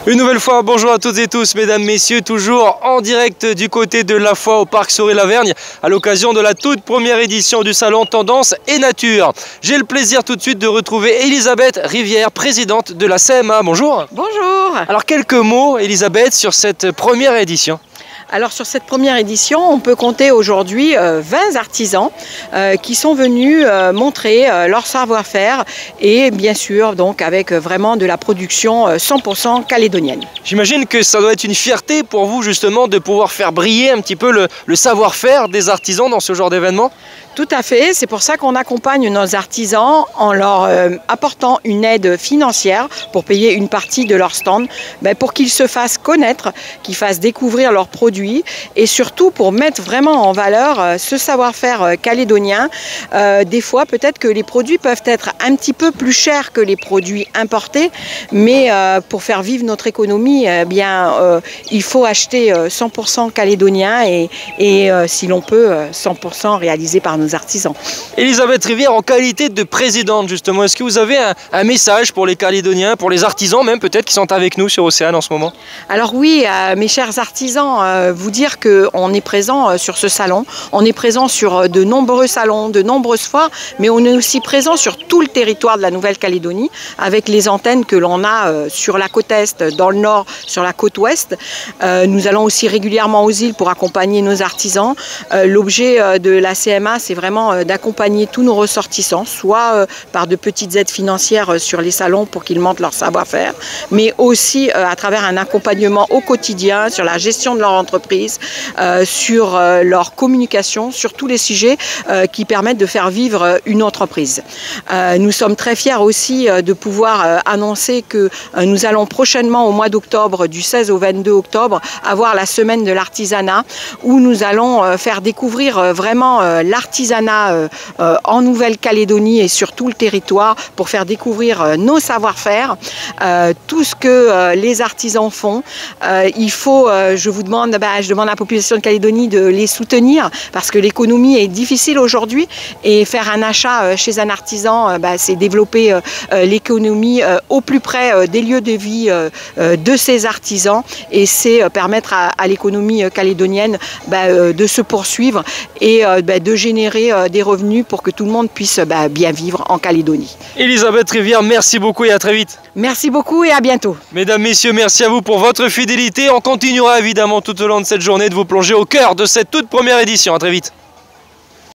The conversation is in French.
Une nouvelle fois, bonjour à toutes et tous, mesdames, messieurs, toujours en direct du côté de la Foix au Parc Sorel-Lavergne à l'occasion de la toute première édition du salon Tendance et Nature. J'ai le plaisir tout de suite de retrouver Elisabeth Rivière, présidente de la CMA. Bonjour. Bonjour. Alors quelques mots, Elisabeth, sur cette première édition. Alors sur cette première édition, on peut compter aujourd'hui 20 artisans qui sont venus montrer leur savoir-faire et bien sûr donc avec vraiment de la production 100% calédonienne. J'imagine que ça doit être une fierté pour vous justement de pouvoir faire briller un petit peu le savoir-faire des artisans dans ce genre d'événement. Tout à fait, c'est pour ça qu'on accompagne nos artisans en leur apportant une aide financière pour payer une partie de leur stand, pour qu'ils se fassent connaître, qu'ils fassent découvrir leurs produits et surtout pour mettre vraiment en valeur ce savoir-faire calédonien. Des fois, peut-être que les produits peuvent être un petit peu plus chers que les produits importés, mais pour faire vivre notre économie, il faut acheter 100% calédonien et si l'on peut, 100% réalisé par nos artisans. Elisabeth Rivière, en qualité de présidente justement, est-ce que vous avez un message pour les Calédoniens, pour les artisans même peut-être qui sont avec nous sur Océane en ce moment? Alors oui, mes chers artisans, vous dire qu'on est présent sur ce salon, on est présent sur de nombreux salons, de nombreuses foires, mais on est aussi présent sur tout le territoire de la Nouvelle-Calédonie avec les antennes que l'on a sur la côte Est, dans le Nord, sur la côte Ouest. Nous allons aussi régulièrement aux îles pour accompagner nos artisans. L'objet de la CMA, c'est vraiment d'accompagner tous nos ressortissants, soit par de petites aides financières sur les salons pour qu'ils montrent leur savoir-faire, mais aussi à travers un accompagnement au quotidien sur la gestion de leur entreprise, sur leur communication, sur tous les sujets qui permettent de faire vivre une entreprise. Nous sommes très fiers aussi de pouvoir annoncer que nous allons prochainement au mois d'octobre, du 16 au 22 octobre, avoir la semaine de l'artisanat où nous allons faire découvrir vraiment l'artisanat en Nouvelle-Calédonie et sur tout le territoire pour faire découvrir nos savoir-faire, tout ce que les artisans font. Je demande à la population de Calédonie de les soutenir parce que l'économie est difficile aujourd'hui et faire un achat chez un artisan, c'est développer l'économie au plus près des lieux de vie de ces artisans et c'est permettre à l'économie calédonienne de se poursuivre et de générer des revenus pour que tout le monde puisse bien vivre en Calédonie. Elisabeth Rivière, merci beaucoup et à très vite. Merci beaucoup et à bientôt. Mesdames, messieurs, merci à vous pour votre fidélité. On continuera évidemment tout au long de cette journée de vous plonger au cœur de cette toute première édition. À très vite.